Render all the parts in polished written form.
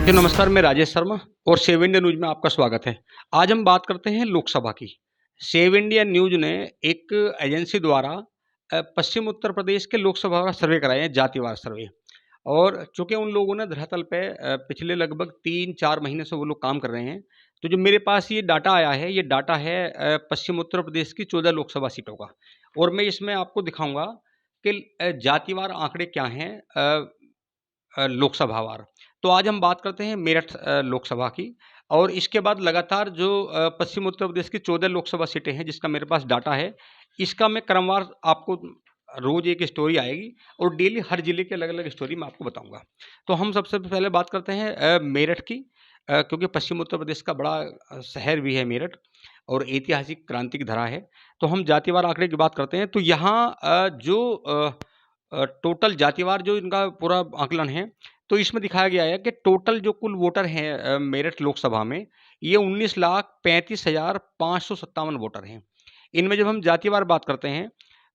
जी नमस्कार, मैं राजेश शर्मा और सेव इंडिया न्यूज़ में आपका स्वागत है। आज हम बात करते हैं लोकसभा की। सेव इंडिया न्यूज़ ने एक एजेंसी द्वारा पश्चिम उत्तर प्रदेश के लोकसभा का सर्वे कराया है, जातिवार सर्वे। और चूँकि उन लोगों ने धरातल पे पिछले लगभग 3-4 महीने से वो लोग काम कर रहे हैं। तो जो मेरे पास ये डाटा आया है, ये डाटा है पश्चिम उत्तर प्रदेश की 14 लोकसभा सीटों का। और मैं इसमें आपको दिखाऊँगा कि जातिवार आंकड़े क्या हैं लोकसभावार। तो आज हम बात करते हैं मेरठ लोकसभा की। और इसके बाद लगातार जो पश्चिम उत्तर प्रदेश की 14 लोकसभा सीटें हैं जिसका मेरे पास डाटा है, इसका मैं क्रमवार आपको रोज़ एक स्टोरी आएगी और डेली हर ज़िले की अलग-अलग स्टोरी मैं आपको बताऊँगा। तो हम सबसे पहले बात करते हैं मेरठ की, क्योंकि पश्चिम उत्तर प्रदेश का बड़ा शहर भी है मेरठ और ऐतिहासिक क्रांति की धरा है। तो हम जातिवार आंकड़े की बात करते हैं, तो यहाँ टोटल जातिवार जो इनका पूरा आकलन है, तो इसमें दिखाया गया है कि टोटल जो कुल वोटर हैं मेरठ लोकसभा में, ये 19,35,557 वोटर हैं। इनमें जब हम जातिवार बात करते हैं,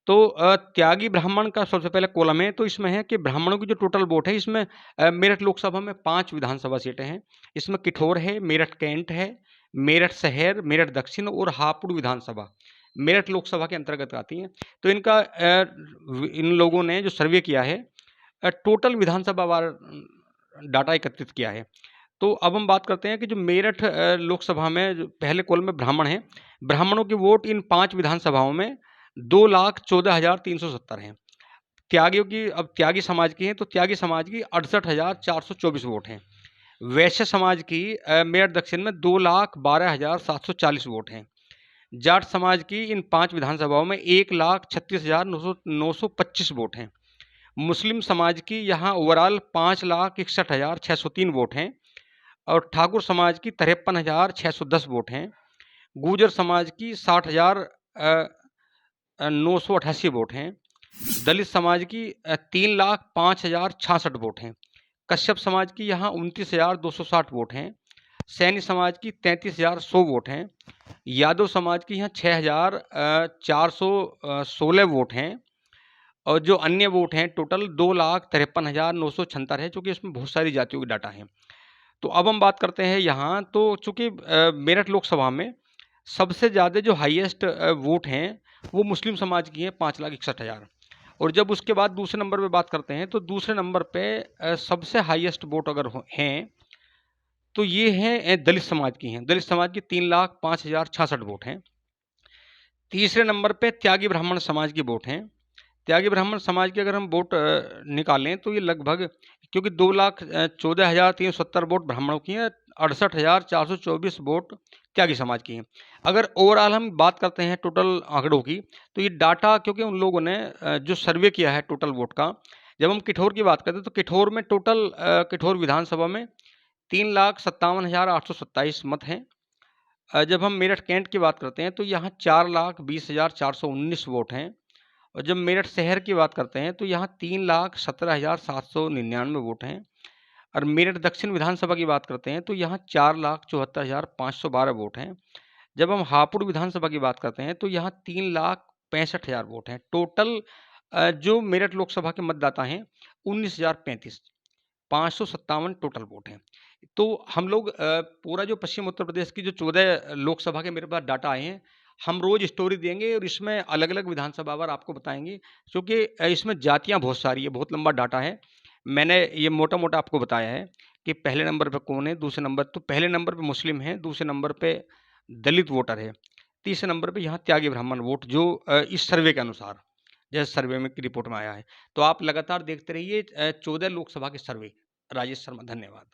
तो त्यागी ब्राह्मण का सबसे पहले कॉलम है, तो इसमें है कि ब्राह्मणों की जो टोटल वोट है, इसमें मेरठ लोकसभा में 5 विधानसभा सीटें हैं। इसमें किठौर है, मेरठ कैंट है, मेरठ शहर, मेरठ दक्षिण और हापुड़ विधानसभा मेरठ लोकसभा के अंतर्गत आती हैं। तो इनका इन लोगों ने जो सर्वे किया है, टोटल विधानसभा वार डाटा एकत्रित किया है। तो अब हम बात करते हैं कि जो मेरठ लोकसभा में जो पहले कॉलम में ब्राह्मण हैं, ब्राह्मणों की वोट इन 5 विधानसभाओं में 2,14,370 हैं। त्यागियों की, अब त्यागी समाज की हैं, तो त्यागी समाज की 68,424 वोट हैं। वैश्य समाज की मेरठ दक्षिण में 2,12,740 वोट हैं। जाट समाज की इन 5 विधानसभाओं में 1,36,925 वोट हैं। मुस्लिम समाज की यहाँ ओवरऑल 5,61,603 वोट हैं और ठाकुर समाज की 53,610 वोट हैं। गुर्जर समाज की 60,988 वोट हैं। दलित समाज की 3,05,066 वोट हैं। कश्यप समाज की यहाँ 29,260 वोट हैं। सैनी समाज की 33,100 वोट हैं। यादव समाज की यहाँ 6,416 वोट हैं। और जो अन्य वोट हैं टोटल 2,53,976 है, चूँकि इसमें बहुत सारी जातियों के डाटा हैं। तो अब हम बात करते हैं यहाँ, तो चूँकि मेरठ लोकसभा में सबसे ज़्यादा जो हाईएस्ट वोट हैं, वो मुस्लिम समाज की हैं 5,61,000। और जब उसके बाद दूसरे नंबर पे बात करते हैं, तो दूसरे नंबर पे सबसे हाईएस्ट वोट अगर हैं, तो ये हैं दलित समाज की हैं। दलित समाज की 3,05,066 वोट हैं। तीसरे नंबर पे त्यागी ब्राह्मण समाज की वोट हैं। त्यागी ब्राह्मण समाज की अगर हम वोट निकालें, तो ये लगभग, क्योंकि 2,14,370 वोट ब्राह्मणों की हैं, 68,424 वोट त्यागी समाज की हैं। अगर ओवरऑल हम बात करते हैं टोटल आंकड़ों की, तो ये डाटा, क्योंकि उन लोगों ने जो सर्वे किया है टोटल वोट का, जब हम किठौर की बात करते हैं, तो किठौर में टोटल किठौर विधानसभा में 3,57,827 मत हैं। जब हम मेरठ कैंट की बात करते हैं, तो यहाँ 4,20,419 वोट हैं। और जब मेरठ शहर की बात करते हैं, तो यहाँ 3,17,799 वोट हैं। और मेरठ दक्षिण विधानसभा की बात करते हैं, तो यहाँ 4,74,512 वोट हैं। जब हम हापुड़ विधानसभा की बात करते हैं, तो यहाँ 3,65,000 वोट हैं। टोटल जो मेरठ लोकसभा के मतदाता हैं 19,035, 557 टोटल वोट हैं। तो हम लोग पूरा जो पश्चिम उत्तर प्रदेश की जो 14 लोकसभा के मेरे पास डाटा आए हैं, हम रोज़ स्टोरी देंगे और इसमें अलग-अलग विधानसभा वार आपको बताएँगे, क्योंकि इसमें जातियाँ बहुत सारी है, बहुत लंबा डाटा है। मैंने ये मोटा-मोटा आपको बताया है कि पहले नंबर पे कौन है, दूसरे नंबर, तो पहले नंबर पे मुस्लिम हैं, दूसरे नंबर पे दलित वोटर है, तीसरे नंबर पे यहाँ त्यागी ब्राह्मण वोट, जो इस सर्वे के अनुसार, जैसे सर्वे में की रिपोर्ट में आया है। तो आप लगातार देखते रहिए 14 लोकसभा के सर्वे। राजेश शर्मा, धन्यवाद।